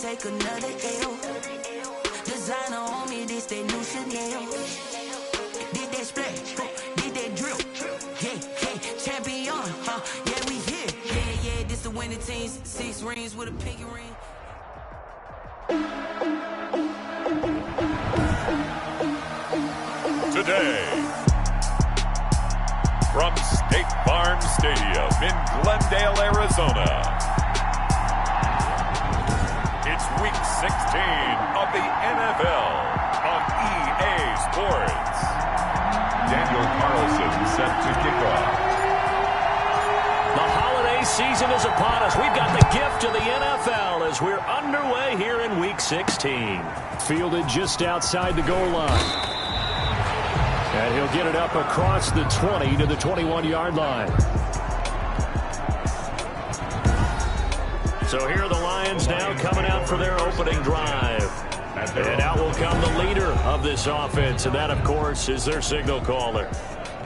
take another L. Designer on me, this that new Chanel. Did that splash, did that drill. Yeah, champion, yeah, we here. Yeah, this the winning teams. 6 rings with a pinky ring. Today, from State Farm Stadium in Glendale, Arizona, it's Week 16 of the NFL on EA Sports. Daniel Carlson set to kick off. The holiday season is upon us. We've got the gift of the NFL as we're underway here in Week 16. Fielded just outside the goal line. And he'll get it up across the 20 to the 21-yard line. So here are the Lions now coming out for their opening drive. And out will come the leader of this offense, and that, of course, is their signal caller.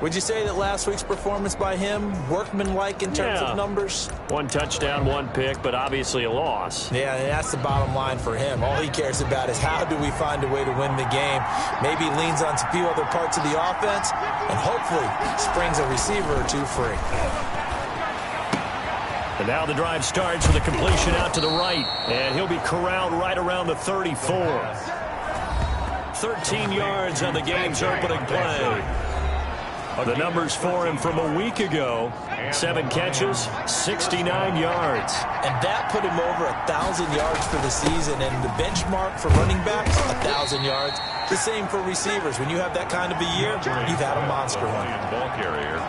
Would you say that last week's performance by him, workmanlike in terms of numbers? 1 touchdown, 1 pick, but obviously a loss. Yeah, and that's the bottom line for him. All he cares about is how do we find a way to win the game. Maybe leans on a few other parts of the offense, and hopefully springs a receiver or 2 free. And now the drive starts with a completion out to the right. And he'll be corralled right around the 34. 13 yards on the game's opening play. The numbers for him from a week ago: 7 catches, 69 yards. And that put him over 1,000 yards for the season. And the benchmark for running backs, 1,000 yards. The same for receivers. When you have that kind of a year, you've had a monster one. Ball carrier.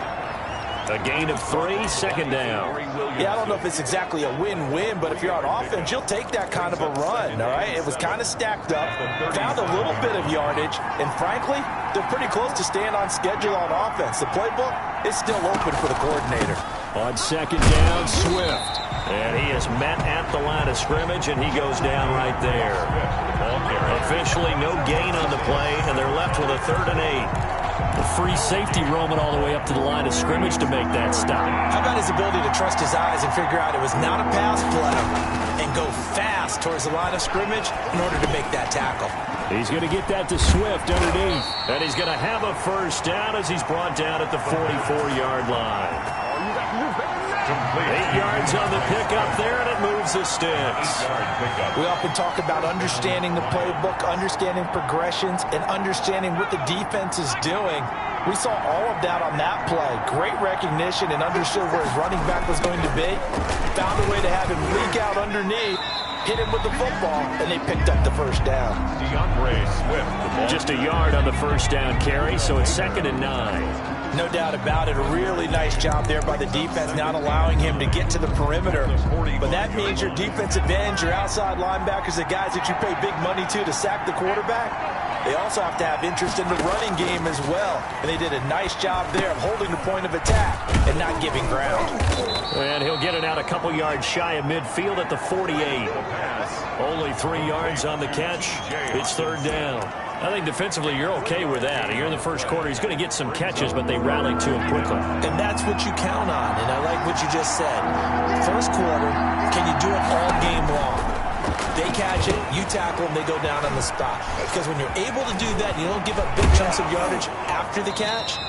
A gain of 3, second down. Yeah, I don't know if it's exactly a win-win, but if you're on offense, you'll take that kind of a run, all right? It was kind of stacked up, found a little bit of yardage, and frankly, they're pretty close to staying on schedule on offense. The playbook is still open for the coordinator. On second down, Swift. And he is met at the line of scrimmage, and he goes down right there. Officially no gain on the play, and they're left with a 3rd and 8. The free safety roaming all the way up to the line of scrimmage to make that stop. How about his ability to trust his eyes and figure out it was not a pass play and go fast towards the line of scrimmage in order to make that tackle. He's going to get that to Swift underneath. And he's going to have a first down as he's brought down at the 44-yard line. 8 yards on the pickup there, and it moves the sticks. We often talk about understanding the playbook, understanding progressions, and understanding what the defense is doing. We saw all of that on that play. Great recognition and understood where his running back was going to be. Found a way to have him leak out underneath, hit him with the football, and they picked up the first down. Just a yard on the first down carry, so it's 2nd and 9. No doubt about it. A really nice job there by the defense, not allowing him to get to the perimeter. But that means your defensive ends, your outside linebackers, the guys that you pay big money to sack the quarterback, they also have to have interest in the running game as well. And they did a nice job there of holding the point of attack and not giving ground. And he'll get it out a couple yards shy of midfield at the 48. Only 3 yards on the catch. It's 3rd down. I think defensively you're okay with that. Here in the first quarter, he's going to get some catches, but they rallied to him quickly. And that's what you count on, and I like what you just said. First quarter, can you do it all game long? They catch it, you tackle them, they go down on the spot. Because when you're able to do that and you don't give up big chunks of yardage after the catch,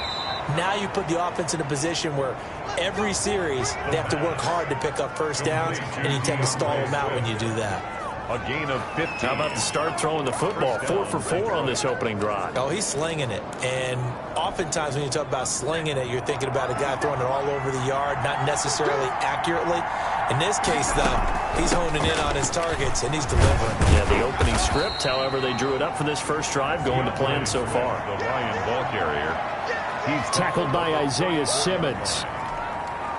now you put the offense in a position where every series they have to work hard to pick up first downs, and you tend to stall them out when you do that. A gain of 15. How about the start throwing the football? 4 for 4 on this opening drive. Oh, he's slinging it. And oftentimes when you talk about slinging it, you're thinking about a guy throwing it all over the yard, not necessarily accurately. In this case, though, he's honing in on his targets, and he's delivering. Yeah, the opening script, however, they drew it up for this first drive, going to plan so far. The Lion ball carrier. He's tackled by Isaiah Simmons.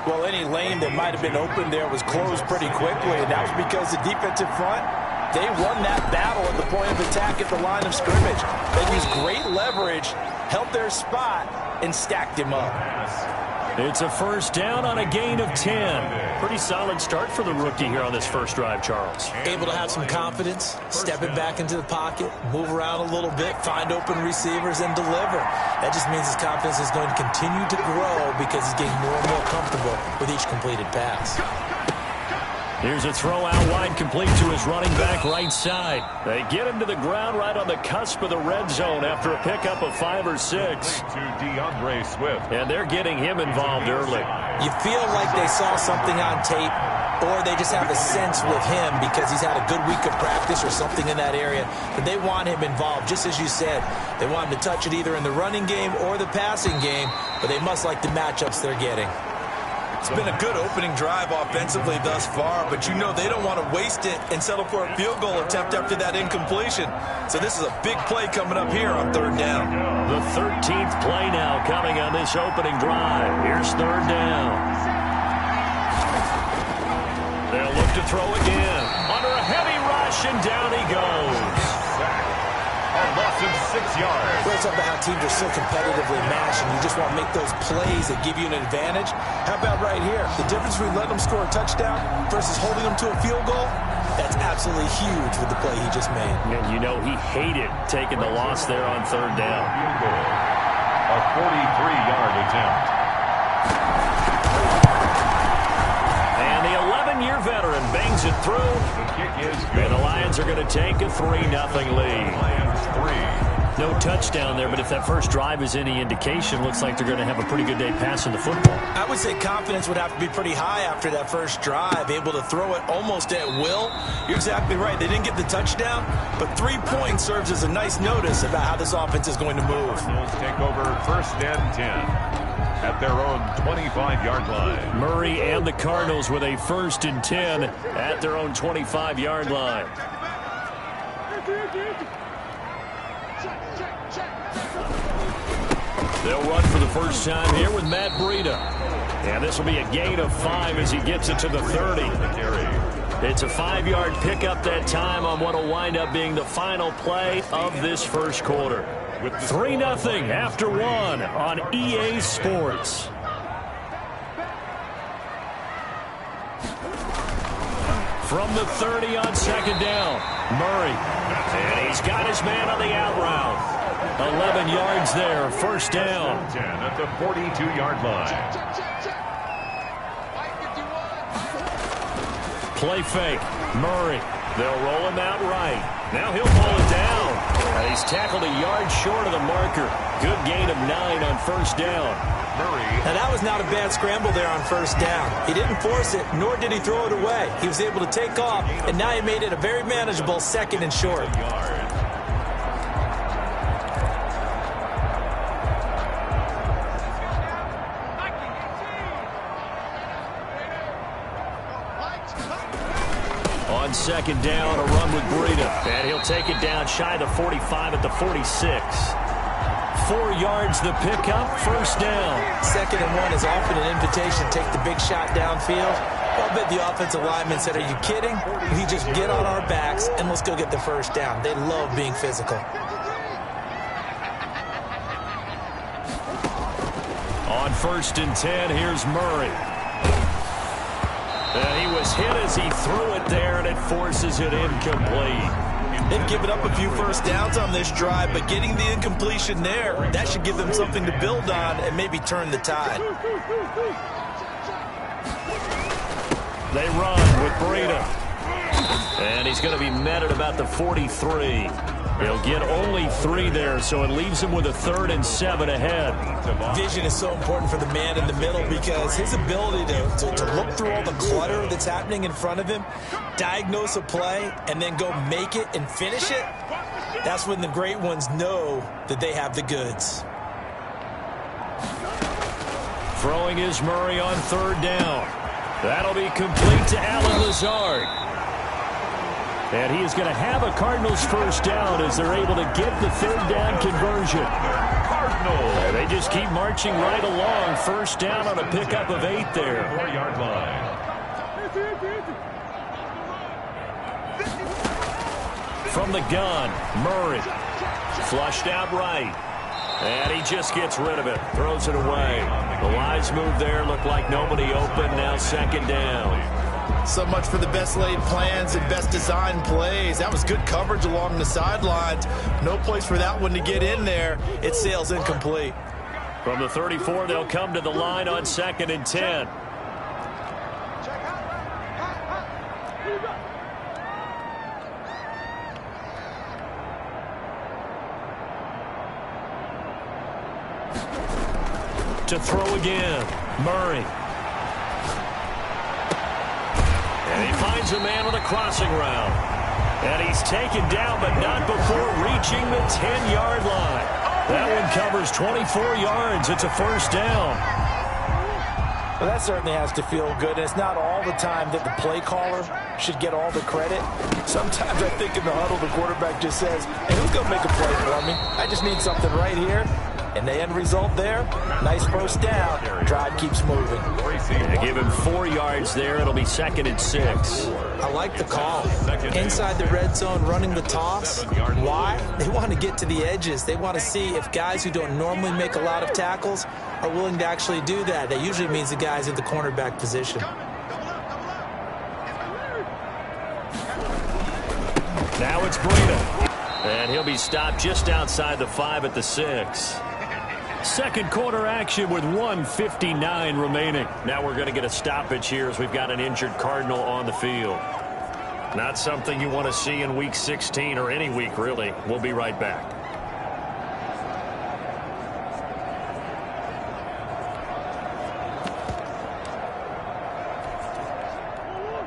Well, any lane that might have been open there was closed pretty quickly, and that was because the defensive front, they won that battle at the point of attack at the line of scrimmage. They used great leverage, held their spot, and stacked him up. It's a first down on a gain of 10. Pretty solid start for the rookie here on this first drive, Charles. Able to have some confidence, stepping back into the pocket, move around a little bit, find open receivers, and deliver. That just means his confidence is going to continue to grow because he's getting more and more comfortable with each completed pass. Here's a throw out wide, complete to his running back right side. They get him to the ground right on the cusp of the red zone after a pickup of 5 or 6. To DeAndre Swift. And they're getting him involved early. You feel like they saw something on tape, or they just have a sense with him because he's had a good week of practice or something in that area, that they want him involved. Just as you said, they want him to touch it either in the running game or the passing game, but they must like the matchups they're getting. It's been a good opening drive offensively thus far, but you know they don't want to waste it and settle for a field goal attempt after that incompletion. So this is a big play coming up here on 3rd down. The 13th play now coming on this opening drive. Here's 3rd down. They'll look to throw again. Under a heavy rush, and down he goes. A loss of 6 yards. Well, it's about how teams are so competitively matched, and you just want to make those plays that give you an advantage. How about right here? The difference between letting them score a touchdown versus holding them to a field goal, that's absolutely huge with the play he just made. And you know he hated taking the loss there on 3rd down. A 43-yard attempt. And the 11-year veteran bangs it through. The kick is good. And the Lions are going to take a 3-0 lead. Lions 3. No touchdown there, but if that first drive is any indication, looks like they're going to have a pretty good day passing the football. I would say confidence would have to be pretty high after that first drive, able to throw it almost at will. You're exactly right. They didn't get the touchdown, but 3 points serves as a nice notice about how this offense is going to move. Cardinals take over 1st and 10 at their own 25-yard line. Murray and the Cardinals with a 1st and 10 at their own 25-yard line. They'll run for the first time here with Matt Breida. And this will be a gain of 5 as he gets it to the 30. It's a 5-yard pickup that time on what will wind up being the final play of this first quarter. 3-0 after 1 on EA Sports. From the 30 on 2nd down, Murray. And he's got his man on the out route. 11 yards there, 1st down. 10 at the 42-yard line. Play fake, Murray. They'll roll him out right. Now he'll pull it down. And he's tackled a yard short of the marker. Good gain of 9 on 1st down. Murray. Now that was not a bad scramble there on 1st down. He didn't force it, nor did he throw it away. He was able to take off, and now he made it a very manageable 2nd and short. On 2nd down, a run with Breida. And he'll take it down shy of the 45 at the 46. 4 yards the pickup, 1st down. 2nd and 1 is often an invitation to take the big shot downfield. I'll bet the offensive lineman said, are you kidding? We just get on our backs and let's go get the 1st down. They love being physical. On 1st and 10, here's Murray. And he was hit as he threw it there, and it forces it incomplete. They've given up a few 1st downs on this drive, but getting the incompletion there, that should give them something to build on and maybe turn the tide. They run with Breida. And he's going to be met at about the 43. He'll get only 3 there, so it leaves him with a 3rd and 7 ahead. Vision is so important for the man in the middle because his ability to look through all the clutter that's happening in front of him, diagnose a play, and then go make it and finish it, that's when the great ones know that they have the goods. Throwing is Murray on 3rd down. That'll be complete to Allen Lazard. And he is going to have a Cardinals 1st down as they're able to get the 3rd down conversion. Cardinals. And they just keep marching right along. 1st down on a pickup of 8 there. 4-yard line. From the gun, Murray. Flushed out right. And he just gets rid of it. Throws it away. The wise move there. Looked like nobody open. Now 2nd down. So much for the best laid plans and best designed plays. That was good coverage along the sidelines. No place for that one to get in there. It sails incomplete. From the 34, they'll come to the line on 2nd and 10. to throw again. Murray. And he finds a man on the crossing route. And he's taken down, but not before reaching the 10-yard line. That one covers 24 yards. It's a first down. Well, that certainly has to feel good. And it's not all the time that the play caller should get all the credit. Sometimes I think in the huddle, the quarterback just says, hey, who's going to make a play for me? I just need something right here. And the end result there, nice first down. Drive keeps moving. They give him 4 yards there. It'll be 2nd and 6. I like the call. Inside the red zone, running the toss. Why? They want to get to the edges. They want to see if guys who don't normally make a lot of tackles are willing to actually do that. That usually means the guys in the cornerback position. Now it's Breida. And he'll be stopped just outside the 5 at the 6. Second quarter action with 1:59 remaining. Now we're going to get a stoppage here as we've got an injured Cardinal on the field. Not something you want to see in Week 16 or any week, really. We'll be right back.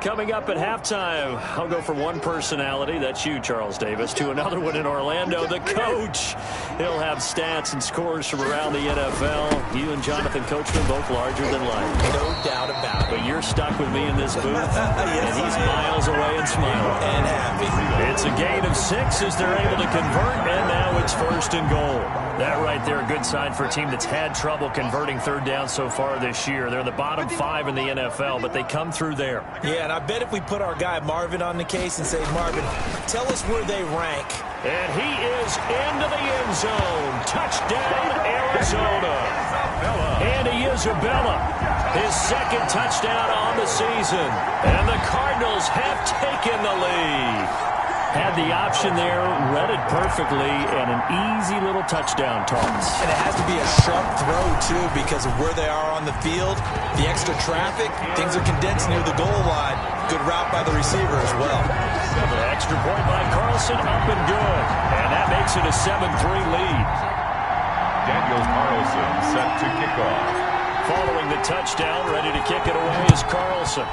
Coming up at halftime, I'll go from one personality, that's you, Charles Davis, to another one in Orlando, the coach. He'll have stats and scores from around the NFL. You and Jonathan Coachman both larger than life. No doubt about it. But you're stuck with me in this booth, and he's miles away and smiling. And happy. It's a gain of 6 as they're able to convert, and now it's 1st and goal. That right there, a good sign for a team that's had trouble converting third down so far this year. They're in the bottom 5 in the NFL, but they come through there. Yeah, and I bet if we put our guy Marvin on the case and say, Marvin, tell us where they rank. And he is into the end zone. Touchdown, Arizona. Andy Isabella, his 2nd touchdown on the season. And the Cardinals have taken the lead. Had the option there, read it perfectly, and an easy little touchdown toss. And it has to be a sharp throw, too, because of where they are on the field. The extra traffic, things are condensed near the goal line. Good route by the receiver as well. The extra point by Carlson, up and good. And that makes it a 7-3 lead. Daniel Carlson set to kick off. Following the touchdown, ready to kick it away is Carlson.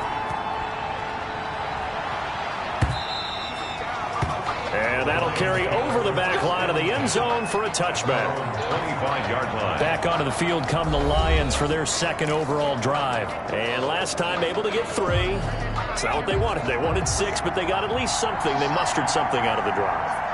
And that'll carry over the back line of the end zone for a touchback. 25-yard line. Back onto the field come the Lions for their 2nd overall drive. And last time able to get 3. It's not what they wanted. They wanted 6, but they got at least something. They mustered something out of the drive.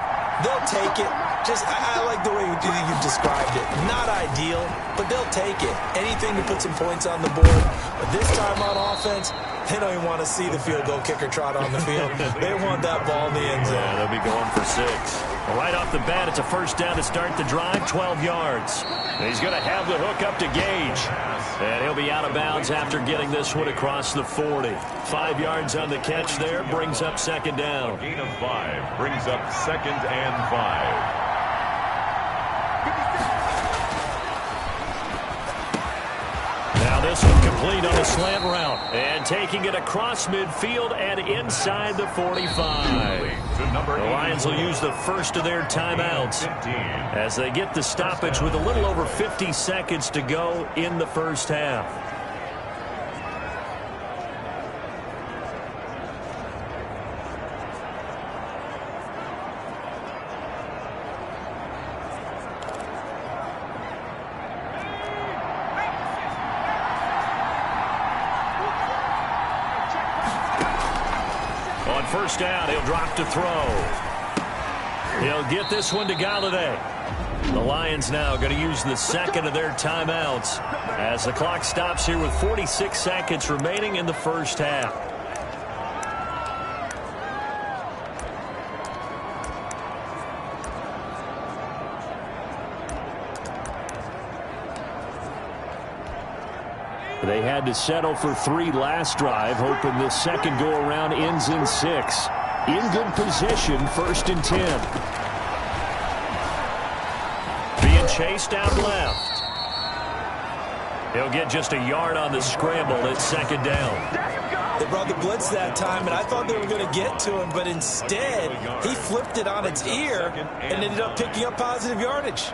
They'll take it. I like the way you described it. Not ideal, but they'll take it. Anything to put some points on the board. But this time on offense, they don't even want to see the field goal kicker trot on the field. They want that ball in the end zone. Yeah, they'll be going for 6. Well, right off the bat, it's a first down to start the drive, 12 yards. And he's going to have the hook up to Gage. And he'll be out of bounds after getting this one across the 40. 5 yards on the catch there, brings up 2nd down. Gain of 5 brings up 2nd and 5. Now this one complete on the slant route. And taking it across midfield and inside the 45. The Lions will use the first of their timeouts as they get the stoppage with a little over 50 seconds to go in the first half. On first down, he'll drop to throw. He'll get this one to Galladay. The Lions now going to use the 2nd of their timeouts as the clock stops here with 46 seconds remaining in the first half. They had to settle for 3 last drive, hoping the second go-around ends in 6. In good position, 1st and 10. Being chased out left. He'll get just a yard on the scramble at 2nd down. They brought the blitz that time, and I thought they were going to get to him, but instead, he flipped it on its ear and ended up picking up positive yardage.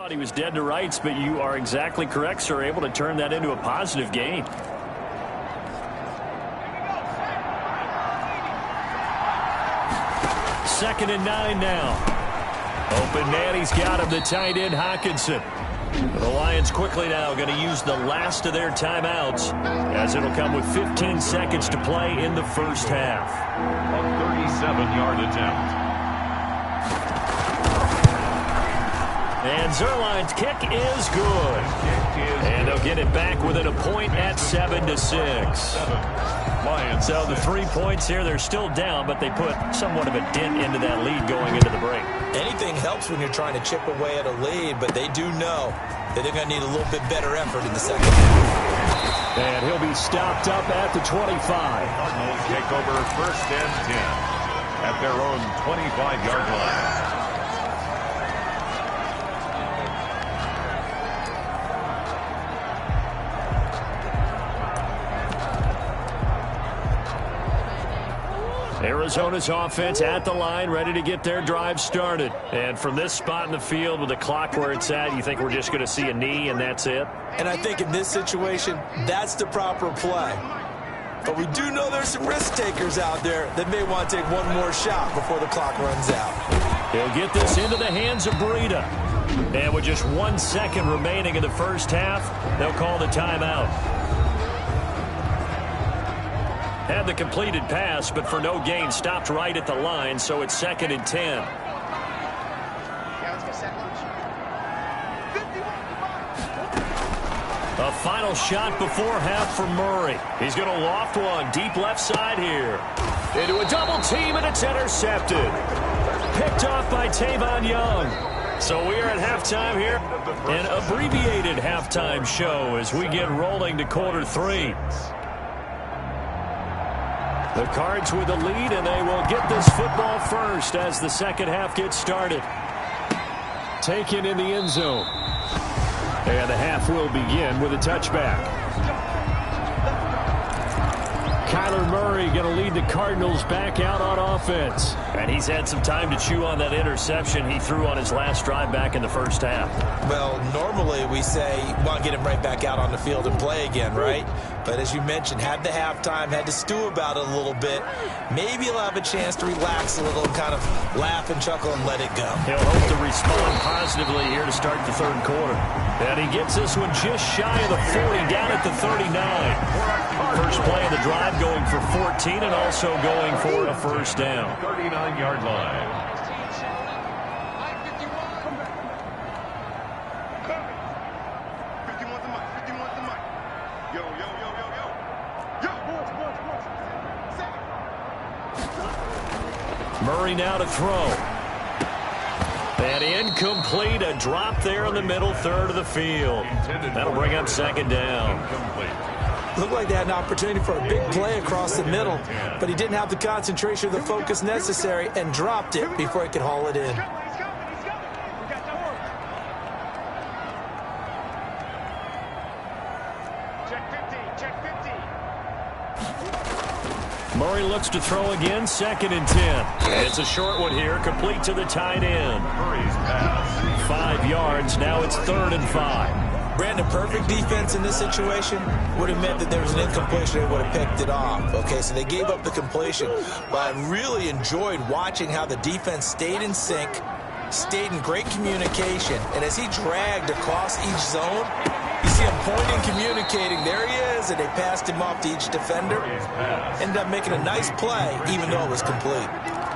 Thought he was dead to rights, but you are exactly correct, sir. Able to turn that into a positive gain. Second and 9 now. Open man, he's got him, the tight end Hawkinson. The Lions quickly now going to use the last of their timeouts, as it'll come with 15 seconds to play in the first half. A 37-yard attempt. And Zerline's kick is good. And they'll get it back within a point at 7-6. So the 3 points here, they're still down, but they put somewhat of a dent into that lead going into the break. Anything helps when you're trying to chip away at a lead, but they do know that they're going to need a little bit better effort in the second half. And he'll be stopped up at the 25. Cardinals take over first and 10 at their own 25-yard line. Arizona's offense at the line, ready to get their drive started. And from this spot in the field with the clock where it's at, you think we're just going to see a knee and that's it? And I think in this situation, that's the proper play. But we do know there's some risk takers out there that may want to take one more shot before the clock runs out. He'll get this into the hands of Breida. And with just 1 second remaining in the first half, they'll call the timeout. Had the completed pass, but for no gain, stopped right at the line, so it's 2nd and 10. A final shot before half for Murray. He's going to loft one deep left side here. Into a double team, and it's intercepted. Picked off by Tavon Young. So we are at halftime here. An abbreviated halftime show as we get rolling to quarter 3. The Cards with the lead, and they will get this football first as the second half gets started. Taken in the end zone. And the half will begin with a touchback. Kyler Murray going to lead the Cardinals back out on offense. And he's had some time to chew on that interception he threw on his last drive back in the first half. Well, normally we say, well, get him right back out on the field and play again, right? But as you mentioned, had the halftime, had to stew about it a little bit. Maybe he'll have a chance to relax a little and kind of laugh and chuckle and let it go. He'll hope to respond positively here to start the third quarter. And he gets this one just shy of the 40, down at the 39. First play of the drive going for 14 and also going for a first down. 39-yard line. Murray now to throw. And incomplete, a drop there in the middle third of the field. That'll bring up second down. Looked like they had an opportunity for a big play across the middle, but he didn't have the concentration or the focus necessary and dropped it before he could haul it in. Murray looks to throw again, 2nd and 10. And it's a short one here, complete to the tight end. Murray's pass. 5 yards, now it's 3rd and 5. Brandon, perfect defense in this situation would have meant that there was an incompletion. They would have picked it off. Okay, so they gave up the completion. But I really enjoyed watching how the defense stayed in sync, stayed in great communication. And as he dragged across each zone, you see him pointing, communicating. There he is, and they passed him off to each defender. Ended up making a nice play, even though it was complete.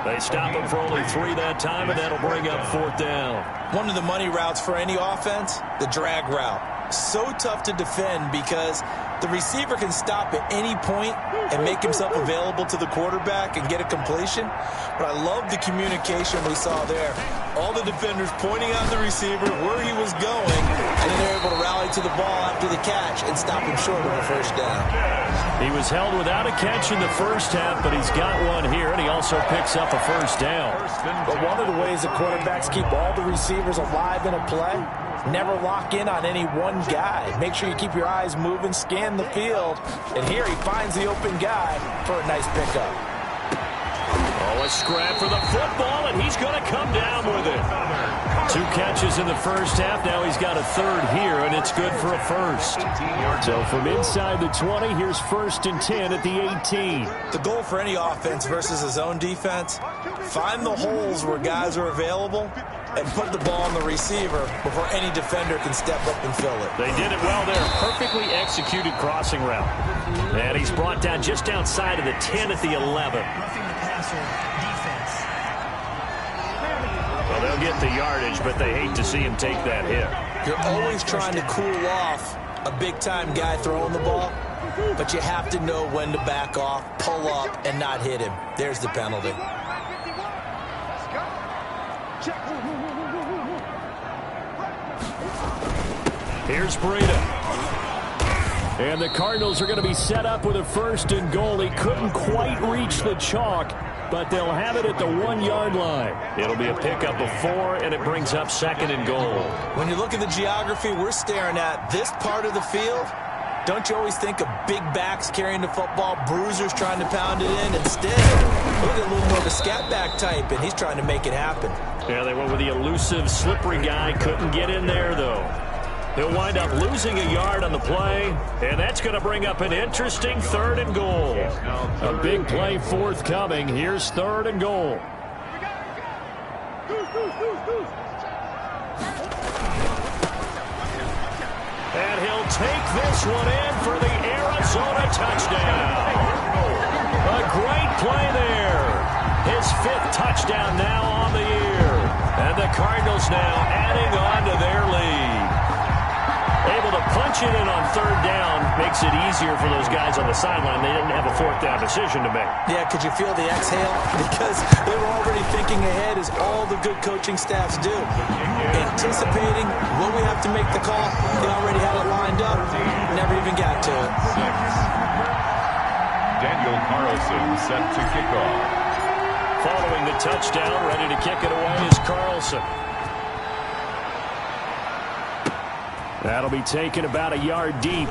They stop him for only 3 that time, and that'll bring up 4th down. One of the money routes for any offense, the drag route. So tough to defend because the receiver can stop at any point and make himself available to the quarterback and get a completion. But I love the communication we saw there. All the defenders pointing out the receiver where he was going, and then they're able to rally to the ball after the catch and stop him short of a first down. He was held without a catch in the first half, but he's got one here, and he also picks up a first down. But one of the ways that quarterbacks keep all the receivers alive in a play, never lock in on any one guy. Make sure you keep your eyes moving, scan the field, and here he finds the open guy for a nice pickup. Oh, a scrap for the football, and he's going to come down with it. 2 catches in the first half. Now he's got a third here, and it's good for a first. So from inside the 20, here's 1st and 10 at the 18. The goal for any offense versus his own defense, find the holes where guys are available and put the ball on the receiver before any defender can step up and fill it. They did it well there. Perfectly executed crossing route. And he's brought down just outside of the 10 at the 11. Roughing the passer defense. Well, they'll get the yardage, but they hate to see him take that hit. You're always trying to cool off a big-time guy throwing the ball, but you have to know when to back off, pull up, and not hit him. There's the penalty. Here's Breida. And the Cardinals are going to be set up with a 1st and goal. He couldn't quite reach the chalk, but they'll have it at the 1-yard line. It'll be a pickup of 4, and it brings up 2nd and goal. When you look at the geography we're staring at, this part of the field, don't you always think of big backs carrying the football, bruisers trying to pound it in? Instead, look at a little more of a scat back type, and he's trying to make it happen. Yeah, they went with the elusive, slippery guy. Couldn't get in there, though. He'll wind up losing a yard on the play, and that's going to bring up an interesting 3rd and goal. A big play forthcoming. Here's 3rd and goal. And he'll take this one in for the Arizona touchdown. A great play there. His 5th touchdown now on the year. And the Cardinals now adding on to their lead. Able to punch it in on 3rd down makes it easier for those guys on the sideline. They didn't have a 4th down decision to make. Yeah, could you feel the exhale? Because they were already thinking ahead, as all the good coaching staffs do. Anticipating, will we have to make the call? They already had it lined up. Never even got to it. Daniel Carlson set to kick off. Following the touchdown, ready to kick it away is Carlson. That'll be taken about a yard deep.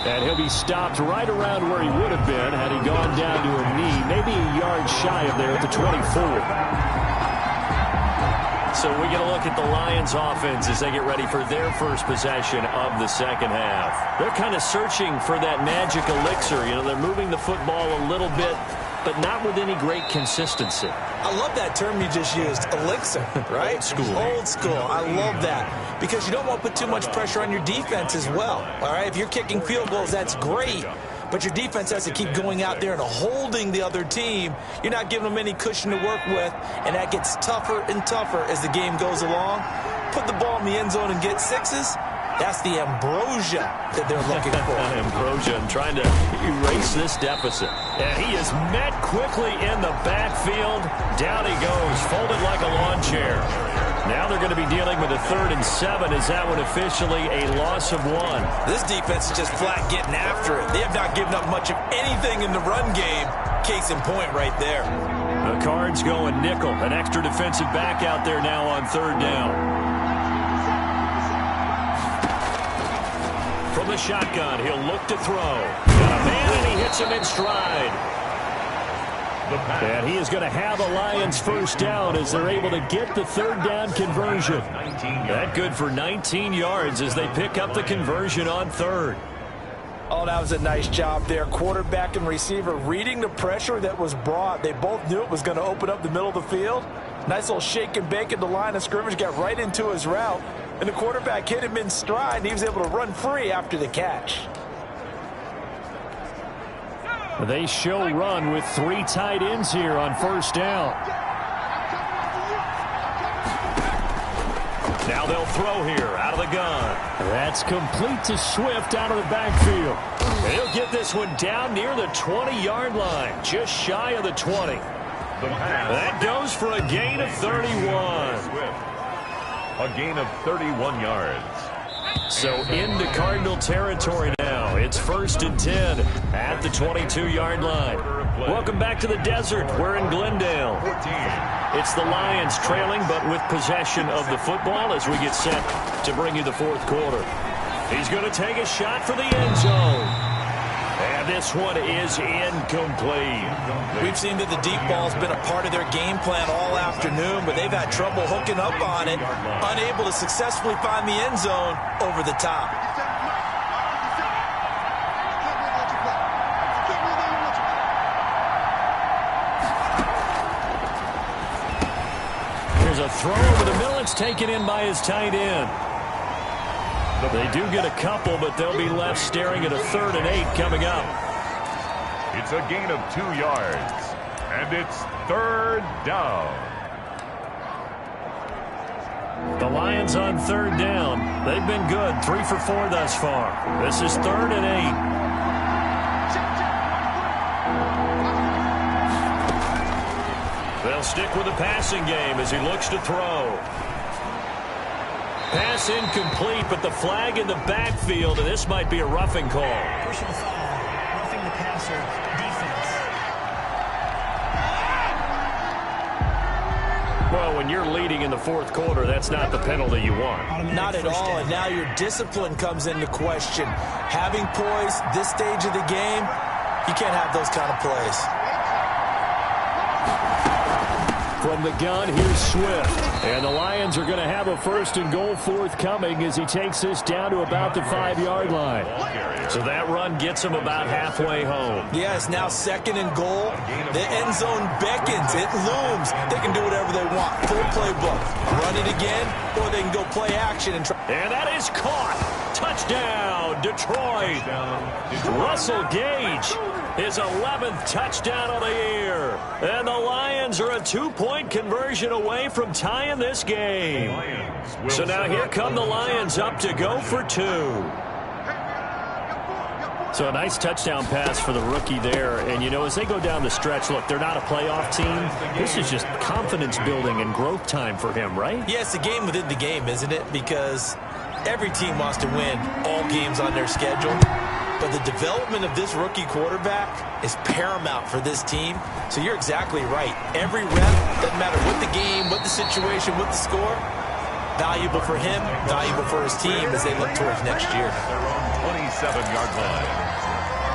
And he'll be stopped right around where he would have been had he gone down to a knee, maybe a yard shy of there at the 24. So we get a look at the Lions offense as they get ready for their first possession of the second half. They're kind of searching for that magic elixir. You know, they're moving the football a little bit, but not with any great consistency. I love that term you just used, elixir, right? Old school. Old school. I love that. Because you don't want to put too much pressure on your defense as well. All right, if you're kicking field goals, that's great. But your defense has to keep going out there and holding the other team. You're not giving them any cushion to work with, and that gets tougher and tougher as the game goes along. Put the ball in the end zone and get 6s. That's the ambrosia that they're looking for. Ambrosia and trying to erase this deficit. And he is met quickly in the backfield. Down he goes, folded like a lawn chair. Now they're going to be dealing with a 3rd and 7. Is that one officially a loss of 1? This defense is just flat getting after it. They have not given up much of anything in the run game. Case in point right there. The Cards going nickel. An extra defensive back out there now on 3rd down. From the shotgun, he'll look to throw. Got a man, and he hits him in stride. And he is going to have a Lions 1st down as they're able to get the 3rd down conversion. That good for 19 yards as they pick up the conversion on 3rd. Oh, that was a nice job there. Quarterback and receiver reading the pressure that was brought. They both knew it was going to open up the middle of the field. Nice little shake and bake at the line of scrimmage, got right into his route. And the quarterback hit him in stride, and he was able to run free after the catch. They show run with 3 tight ends here on 1st down. Now they'll throw here out of the gun. That's complete to Swift out of the backfield. And he'll get this one down near the 20-yard line, just shy of the 20. That goes for a gain of 31. A gain of 31 yards. So into Cardinal territory now. It's 1st and 10 at the 22-yard line. Welcome back to the desert. We're in Glendale. It's the Lions trailing, but with possession of the football as we get set to bring you the 4th quarter. He's going to take a shot for the end zone. And this one is incomplete. We've seen that the deep ball's been a part of their game plan all afternoon, but they've had trouble hooking up on it, unable to successfully find the end zone over the top. Here's a throw over the middle. It's taken in by his tight end. They do get a couple, but they'll be left staring at a 3rd and 8 coming up. It's a gain of 2 yards, and it's 3rd down. The Lions on 3rd down. They've been good, 3 for 4 thus far. This is 3rd and 8. They'll stick with the passing game as he looks to throw. Pass incomplete, but the flag in the backfield, and this might be a roughing call. Personal foul, roughing the passer, defense. Well, when you're leading in the 4th quarter, that's not the penalty you want. Not at all, and now your discipline comes into question. Having poise this stage of the game, you can't have those kind of plays. From the gun, here's Swift. And the Lions are going to have a 1st and goal forthcoming as he takes this down to about the 5-yard line. So that run gets him about halfway home. Yes, now 2nd and goal. The end zone beckons. It looms. They can do whatever they want. Full playbook. Run it again, or they can go play action and try. And that is caught. Touchdown, Detroit. Russell Gage, his 11th touchdown of the year. And the Lions are a 2-point conversion away from tying this game. So now here come the Lions up to go for 2. So a nice touchdown pass for the rookie there. And, you know, as they go down the stretch, look, they're not a playoff team. This is just confidence building and growth time for him, right? Yeah, it's a game within the game, isn't it? Because every team wants to win all games on their schedule. But the development of this rookie quarterback is paramount for this team. So you're exactly right. Every rep, doesn't matter what the game, what the situation, what the score, valuable for him, valuable for his team as they look towards next year. 27-yard line.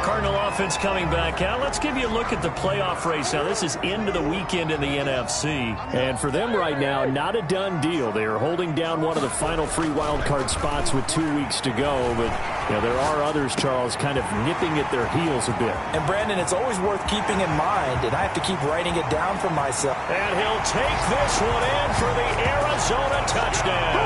Cardinal offense coming back out. Let's give you a look at the playoff race. Now, this is into the weekend in the NFC. And for them right now, not a done deal. They are holding down one of the final 3 wildcard spots with 2 weeks to go. But, you know, there are others, Charles, kind of nipping at their heels a bit. And, Brandon, it's always worth keeping in mind, and I have to keep writing it down for myself. And he'll take this one in for the Arizona touchdown.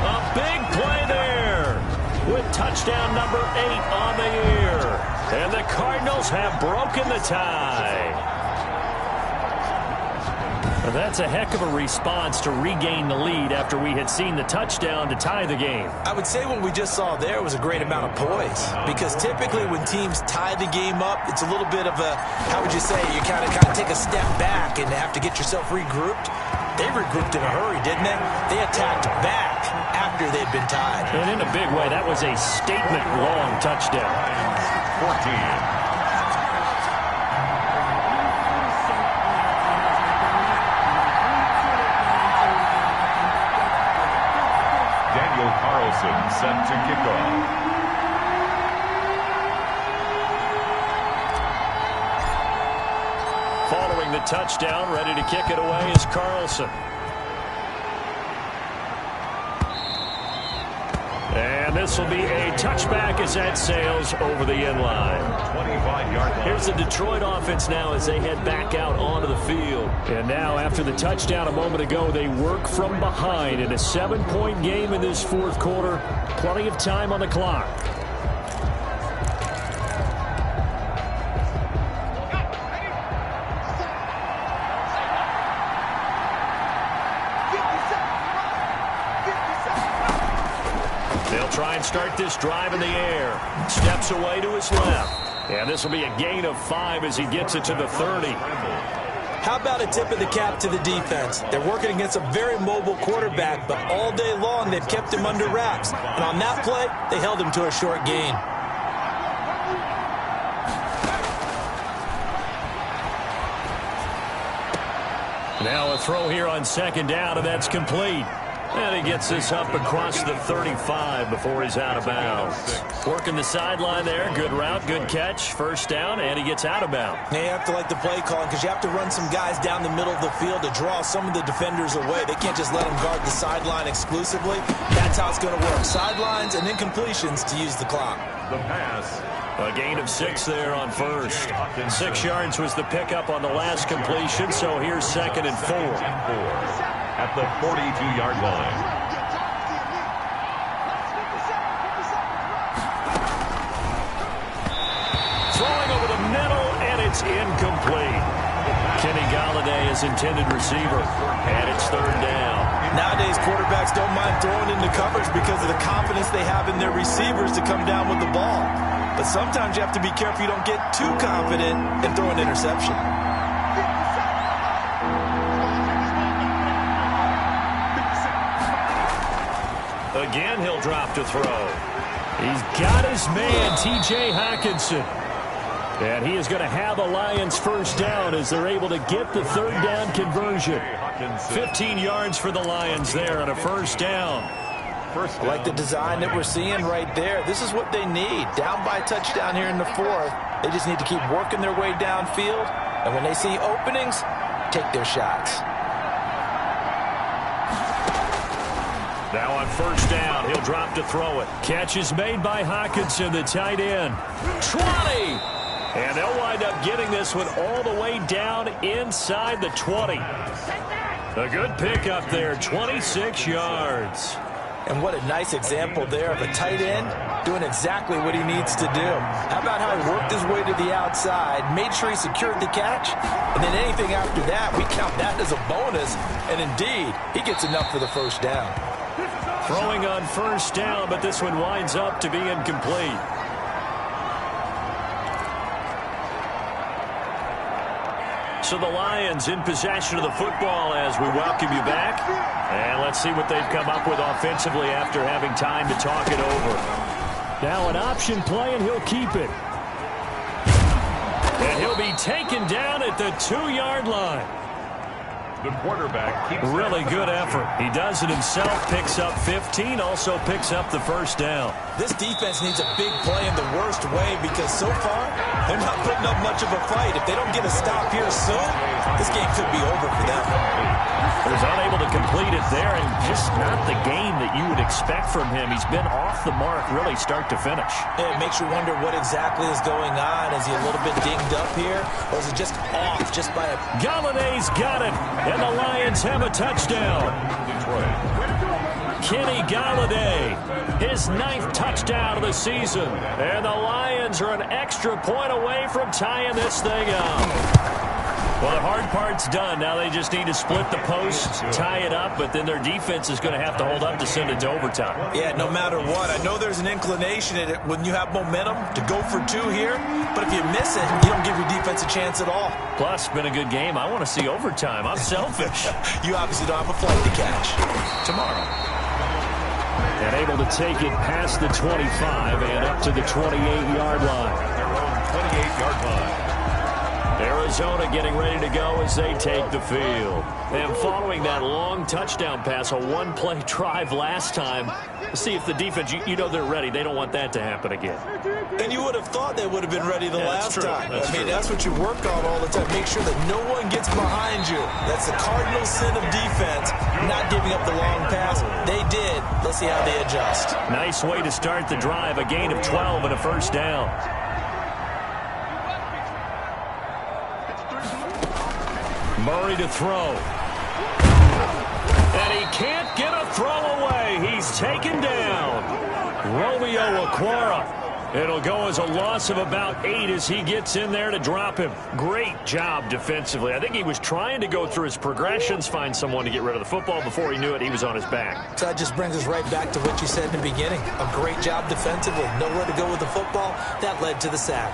A big play there with touchdown number 8 on the year. And the Cardinals have broken the tie. And that's a heck of a response to regain the lead after we had seen the touchdown to tie the game. I would say what we just saw there was a great amount of poise. Because typically when teams tie the game up, it's a little bit of a, how would you say, you kind of take a step back and have to get yourself regrouped. They regrouped in a hurry, didn't they? They attacked back after they'd been tied. And in a big way, that was a statement-long touchdown. 14. Set to kick off. Following the touchdown, ready to kick it away is Carlson. And this will be a touchback as that sails over the end line. 25-yard line. Here's the Detroit offense now as they head back out onto the field. And now after the touchdown a moment ago, they work from behind in a 7-point game in this 4th quarter. Plenty of time on the clock. They'll try and start this drive in the air. Steps away to his left. And this will be a gain of 5 as he gets it to the 30. How about a tip of the cap to the defense? They're working against a very mobile quarterback, but all day long they've kept him under wraps. And on that play, they held him to a short gain. Now a throw here on 2nd down, and that's complete. And he gets this up across the 35 before he's out of bounds. Working the sideline there. Good route, good catch. First down, and he gets out of bounds. Yeah, you have to like the play calling because you have to run some guys down the middle of the field to draw some of the defenders away. They can't just let them guard the sideline exclusively. That's how it's going to work. Sidelines and incompletions to use the clock. The pass. A gain of 6 there on first. 6 yards was the pickup on the last completion, so here's 2nd and 4. At the 42-yard line. Throwing over the middle, and it's incomplete. Kenny Galladay is intended receiver, and it's 3rd down. Nowadays, quarterbacks don't mind throwing into coverage because of the confidence they have in their receivers to come down with the ball. But sometimes you have to be careful you don't get too confident and throw an interception. Again, he'll drop to throw. He's got his man, T.J. Hockenson. And he is going to have the Lions first down as they're able to get the 3rd down conversion. 15 yards for the Lions there on a first down. I like the design that we're seeing right there. This is what they need. Down by a touchdown here in the 4th. They just need to keep working their way downfield. And when they see openings, take their shots. Now on first down, he'll drop to throw it. Catch is made by Hockenson, the tight end. 20! And they'll wind up getting this one all the way down inside the 20. A good pickup there, 26 yards. And what a nice example there of a tight end doing exactly what he needs to do. How about how he worked his way to the outside, made sure he secured the catch, and then anything after that, we count that as a bonus. And indeed, he gets enough for the first down. Throwing on first down, but this one winds up to be incomplete. So the Lions in possession of the football as we welcome you back. And let's see what they've come up with offensively after having time to talk it over. Now an option play, and he'll keep it. And he'll be taken down at the 2-yard line. The quarterback keeps really good effort. He does it himself, picks up 15, also picks up the first down. This defense needs a big play in the worst way because so far, they're not putting up much of a fight. If they don't get a stop here soon, this game could be over for them. He was unable to complete it there, and just not the game that you would expect from him. He's been off the mark really start to finish. It makes you wonder what exactly is going on. Is he a little bit dinged up here, or is it just off just by a... Galladay's got it, and the Lions have a touchdown. Kenny Galladay, his 9th touchdown of the season. And the Lions are an extra point away from tying this thing up. Well, the hard part's done. Now they just need to split the post, tie it up, but then their defense is going to have to hold up to send it to overtime. Yeah, no matter what. I know there's an inclination in it when you have momentum to go for 2 here, but if you miss it, you don't give your defense a chance at all. Plus, been a good game. I want to see overtime. I'm selfish. You obviously don't have a flight to catch. Tomorrow. And able to take it past the 25 and up to the 28-yard line. Their own 28-yard line. Arizona getting ready to go as they take the field. And following that long touchdown pass, a one-play drive last time, see if the defense, you know they're ready. They don't want that to happen again. And you would have thought they would have been ready the last time. That's what you work on all the time. Make sure that no one gets behind you. That's the cardinal sin of defense, not giving up the long pass. They did. Let's see how they adjust. Nice way to start the drive. A gain of 12 and a first down. Murray to throw. And he can't get a throw away. He's taken down. Romeo Okwara. It'll go as a loss of about 8 as he gets in there to drop him. Great job defensively. I think he was trying to go through his progressions, find someone to get rid of the football. Before he knew it, he was on his back. So that just brings us right back to what you said in the beginning. A great job defensively. Nowhere to go with the football. That led to the sack.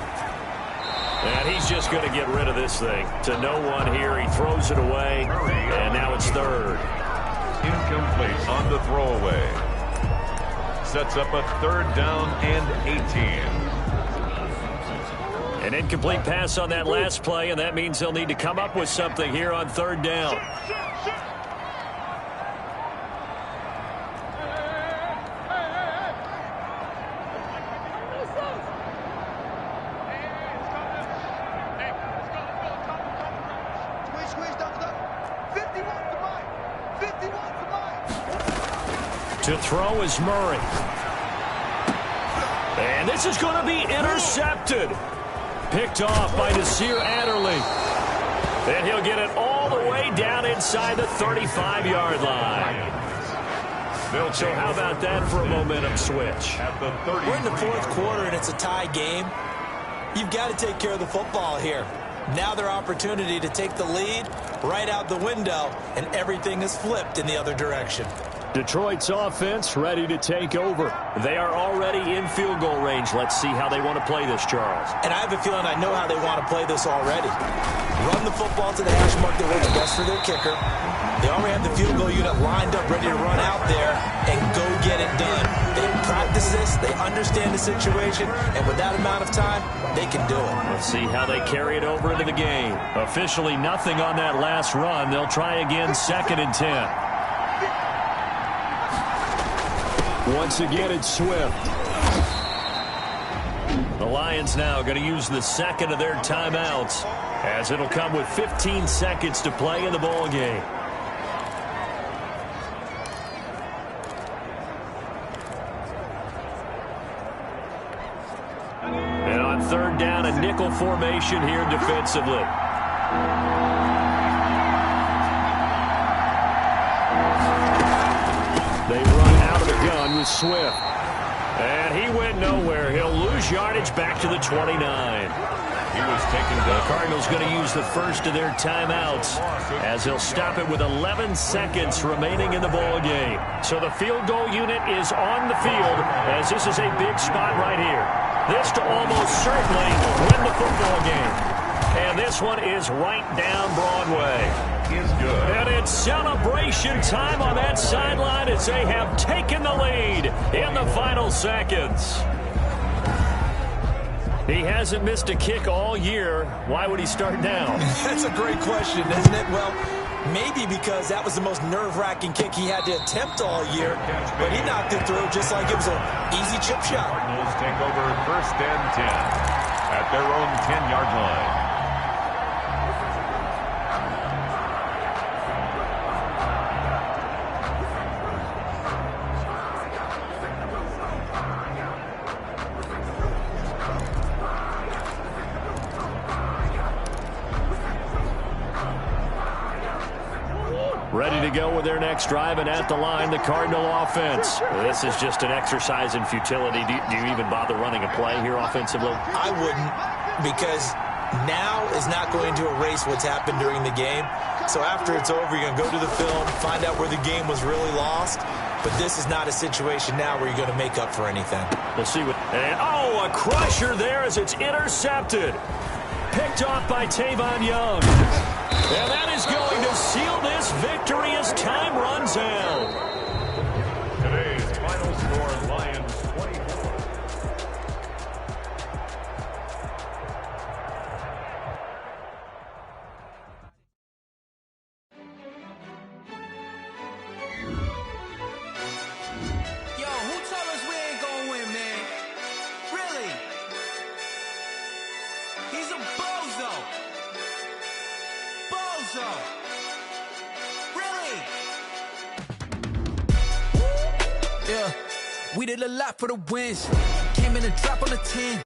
And he's just going to get rid of this thing. To no one here. He throws it away. And now it's 3rd. Incomplete on the throwaway. Sets up a 3rd down and 18. An incomplete pass on that last play, and that means they'll need to come up with something here on 3rd down. To throw is Murray. And this is going to be intercepted. Picked off by Nasir Adderley. And he'll get it all the way down inside the 35-yard line. So how about that for a momentum switch? We're in the fourth quarter, and it's a tie game. You've got to take care of the football here. Now their opportunity to take the lead right out the window, and everything is flipped in the other direction. Detroit's offense ready to take over. They are already in field goal range. Let's see how they want to play this, Charles. And I have a feeling I know how they want to play this already. Run the football to the hash mark that works best for their kicker. They already have the field goal unit lined up, ready to run out there and go get it done. They practice this, they understand the situation, and with that amount of time, they can do it. Let's see how they carry it over into the game. Officially nothing on that last run. They'll try again, 2nd and 10. Once again, it's Swift. The Lions now going to use the second of their timeouts, as it'll come with 15 seconds to play in the ball game. And on 3rd down, a nickel formation here defensively. They run out of the gun with Swift. And he went nowhere. He'll lose yardage back to the 29. He was taken down. The Cardinals going to use the first of their timeouts, as they'll stop it with 11 seconds remaining in the ball game. So the field goal unit is on the field, as this is a big spot right here. This to almost certainly win the football game. And this one is right down Broadway. Is good. And it's celebration time on that sideline as they have taken the lead in the final seconds. He hasn't missed a kick all year. Why would he start now? That's a great question, isn't it? Well, maybe because that was the most nerve-wracking kick he had to attempt all year, but he knocked it through just like it was an easy chip shot. Cardinals take over 1st and 10 at their own 10-yard line. Ready to go with their next drive, and at the line, the Cardinal offense. This is just an exercise in futility. Do you even bother running a play here offensively? I wouldn't, because now is not going to erase what's happened during the game. So after it's over, you're going to go to the film, find out where the game was really lost. But this is not a situation now where you're going to make up for anything. We'll see what... And, oh, a crusher there as it's intercepted. Picked off by Tavon Young. And that is going to seal this victory as time runs out. Today's final score, Lions 24. Yo, who told us we ain't gonna win, man? Really? He's a bozo. Bozo. Really? Yeah, we did a lot for the wins. Came in and dropped on the 10.